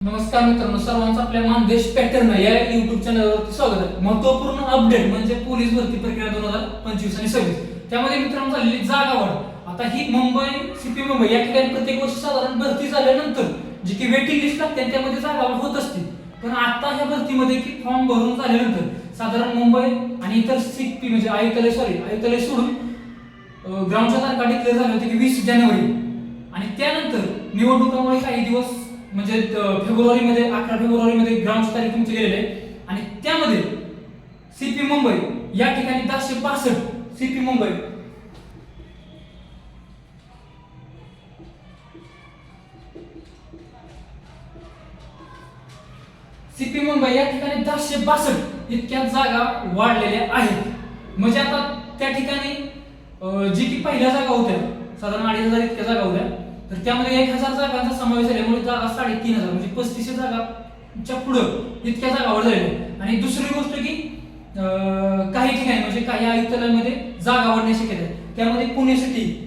नमस्कार मित्रांनो, सर्वांचं आपल्या मानदेश पॅटर्न या युट्यूब चॅनलवरती स्वागत आहे. महत्त्वपूर्ण अपडेट म्हणजे पोलीस भरती प्रक्रिया 2025 आणि 26 त्यामध्ये मित्रांनो झालेली जागा वाढ. आता ही मुंबई सीपी मुंबई या ठिकाणी प्रत्येक वर्षी साधारण भरती झाल्यानंतर जी की वेटिंग लिस्ट लागते त्यामध्ये जागा वाढ होत असते. पण आता ह्या भरतीमध्ये की फॉर्म भरून झाल्यानंतर साधारण मुंबई आणि इतर सीपी म्हणजे आयुक्तालय सोडून ग्राउंडच्या तारखा डिक्लेअर झाल्या होत्या की 20 जानेवारी आणि त्यानंतर निवडणुकामुळे काही दिवस म्हणजे फेब्रुवारीमध्ये 11 फेब्रुवारीमध्ये ग्राउंडची तारीख तुमची गेलेली आहे आणि त्यामध्ये सीपी मुंबई या ठिकाणी 1062 सीपी मुंबई या ठिकाणी 1062 इतक्या जागा वाढलेल्या आहेत. म्हणजे आता त्या ठिकाणी जी की पहिल्या जागा होत्या साधारण 2500 इतक्या जागा होत्या तर त्यामध्ये 1000 जागांचा समावेश झाल्यामुळे जागा 3500 म्हणजे 3500 जागाच्या पुढे इतक्या जागा वाढलेल्या. आणि दुसरी गोष्ट की काही ठिकाणी म्हणजे काही आयुक्तालयामध्ये जागा वाढण्याची शक्यता आहे. त्यामध्ये पुणे सिटी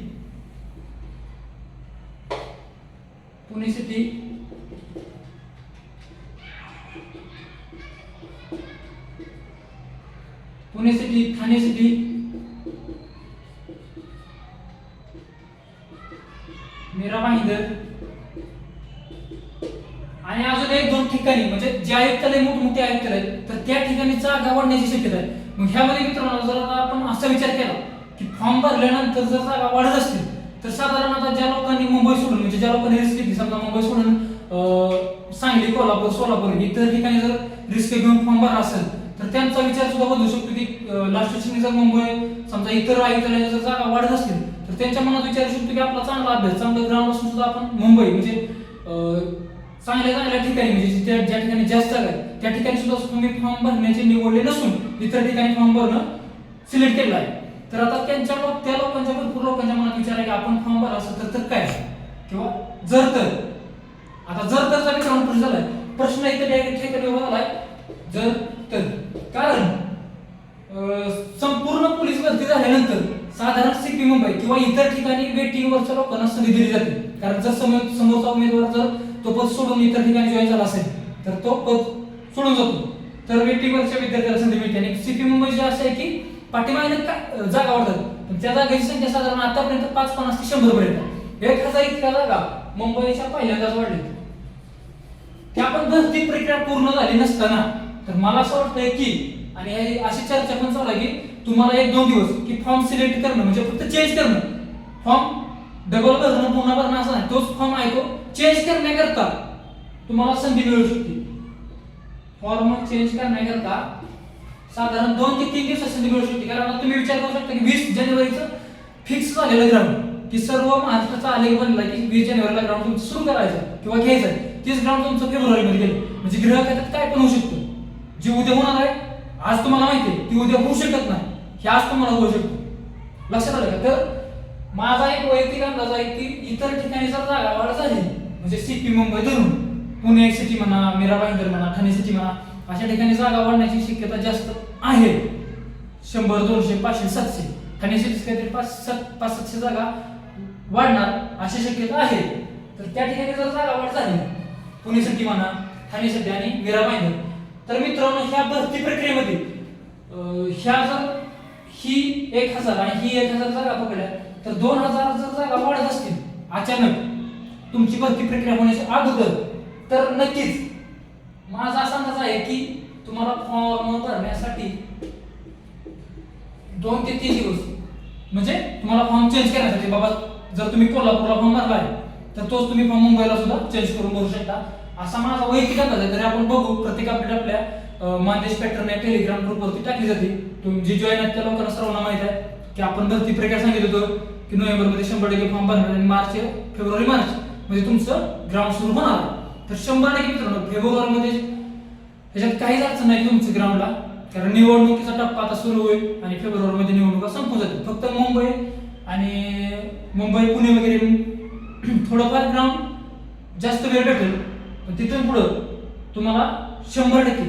ठाणे सिटी मीरा भाईंदर आणि अजून एक दोन ठिकाणी म्हणजे जे आयुक्तालय मोठमोठे आयुक्तालय तर त्या ठिकाणी जागा वाढण्याची शक्यता आहे. मग ह्यामध्ये मित्रांनो जर आपण असा विचार केला की फॉर्म भरल्यानंतर जर जागा वाढत असतील तर साधारण आता ज्या लोकांनी मुंबई सोडून म्हणजे ज्या लोकांनी रिस्क घेतली समजा मुंबई सोडून सांगली कोल्हापूर सोलापूर इतर ठिकाणी जर रिस्क घेऊन फॉर्म भरला असेल तर त्यांचा विचार सुद्धा बदलू शकतो की लास्ट जर मुंबई समजा इतर आयुक्तालयाच्या जर जागा वाढत असतील तर त्यांच्या मनात विचारू शकतो की आपला चांगला अभ्यास चांगलं ग्राउंड असून सुद्धा आपण मुंबई म्हणजे चांगल्या ठिकाणी म्हणजे ज्या ठिकाणी जास्त जागा आहे त्या ठिकाणी सुद्धा तुम्ही फॉर्म भरण्याचे निवडले नसून इतर ठिकाणी फॉर्म भरणं सिलेक्ट केलं आहे. तर आता त्या लोकांच्या भरपूर लोकांच्या मनात विचार आहे की आपण फॉर्म भरला असेल तर काय किंवा जर तरचा विचार प्रश्न झालाय. प्रश्न इथे उभा झालाय जर तर कारण संपूर्ण पोलीस भरती झाल्यानंतर साधारण सीपी मुंबई किंवा इतर ठिकाणी वेटिंग वरच्या लोकांना संधी दिली जाते. कारण जर समोरचा उमेदवार जर तो पद सोडून इतर ठिकाणी जॉईन झाला असेल तर तो पद सोडून जातो तर वेटिंग वरच्या विद्यार्थ्याला संधी मिळते. आणि सीपी मुंबई जे असं आहे की पाठीमागे जागा वाढतात पण त्या जागेची संख्या साधारण आतापर्यंत 550 ते 100 पर्यंत 1000 इतक्या जागा मुंबईच्या पहिल्यांदाच वाढल्या. त्या पण भरती प्रक्रिया पूर्ण झाली नसताना तर मला असं वाटतंय की आणि अशी चर्चा पण चालू आहे की तुम्हाला 1-2 दिवस की फॉर्म सिलेक्ट करणं म्हणजे फक्त चेंज करणं फॉर्म डबल भरणं पुन्हा भरणं असं नाही तोच फॉर्म आहे तो चेंज करण्याकरता तुम्हाला संधी मिळू शकते. फॉर्म चेंज करण्याकरता साधारण 2 ते 3 दिवसात संधी मिळू शकते. कारण आता तुम्ही विचार करू शकता की 20 जानेवारीचं फिक्स झालेलं ग्राउंड की सर्व महाराष्ट्राचा आलेख बनला की 20 जानेवारीला ग्राउंड तुमचं सुरू करायचं किंवा घ्यायचं तेच ग्राउंड तुमचं फेब्रुवारीमध्ये गेलं म्हणजे ग्रह खात्यात काय पण होऊ शकतं. जे उद्या होणार आहे आज तुम्हाला माहिती आहे ती उद्या होऊ शकत नाही हे आज तुम्हाला होऊ शकतो. लक्षात आलं का? तर माझा एक वैयक्तिक अंदाज आहे की इतर ठिकाणी जर जागा वाढ झाली म्हणजे सीपी मुंबई धरून पुणे सिटी म्हणा मीरा भाईंदर म्हणा ठाणे सिटी म्हणा अशा ठिकाणी जागा वाढण्याची शक्यता जास्त आहे. 100 200 500 700 ठाणे सिटी काहीतरी 500-700 जागा वाढणार अशी शक्यता आहे. तर त्या ठिकाणी जर जागा वाढ झाली पुणे सिटी म्हणा ठाणे सिटी आणि मीरा भाईंदर तर मित्रांनो ह्या भरती प्रक्रियेमध्ये ह्या जर ही 1000 आणि ही 1000 जागा पकडल्या तर 2000 जर जागा वाढत असतील अचानक तुमची भरती प्रक्रिया होण्याच्या अगोदर तर नक्कीच माझा असा अंदाज आहे की तुम्हाला फॉर्म भरण्यासाठी 2 ते 3 दिवस म्हणजे तुम्हाला फॉर्म चेंज करण्यासाठी बाबा जर तुम्ही कोल्हापूरला फॉर्म भरलाय तर तोच तुम्ही फॉर्म मुंबईला सुद्धा चेंज करून भरू शकता असा माझा वैयक्तिक अंदाज आहे. तरी आपण बघू प्रत्येक अपडेट आपल्या मानदेश पॅटर्न या टेलिग्राम ग्रुपवरती टाकली जाते. तुम्ही जे जॉईन आहेत त्या लोकांना सर्वांना माहित आहे की आपण भरती प्रक्रिया सांगितलं होतं की नोव्हेंबरमध्ये 100% फॉर्म भरणार आणि फेब्रुवारी मार्च मध्ये तुमचं ग्राउंड सुरू होणार. तर 100% मित्रांनो फेब्रुवारीमध्ये ह्याच्यात काहीच अडचण नाही तुमचं ग्राउंडला कारण निवडणुकीचा टप्पा आता सुरू होईल आणि फेब्रुवारीमध्ये निवडणुका संपून जातील. फक्त मुंबई पुणे वगैरे थोडंफार ग्राउंड जास्त वेळ भेटेल पण तिथून पुढं तुम्हाला 100%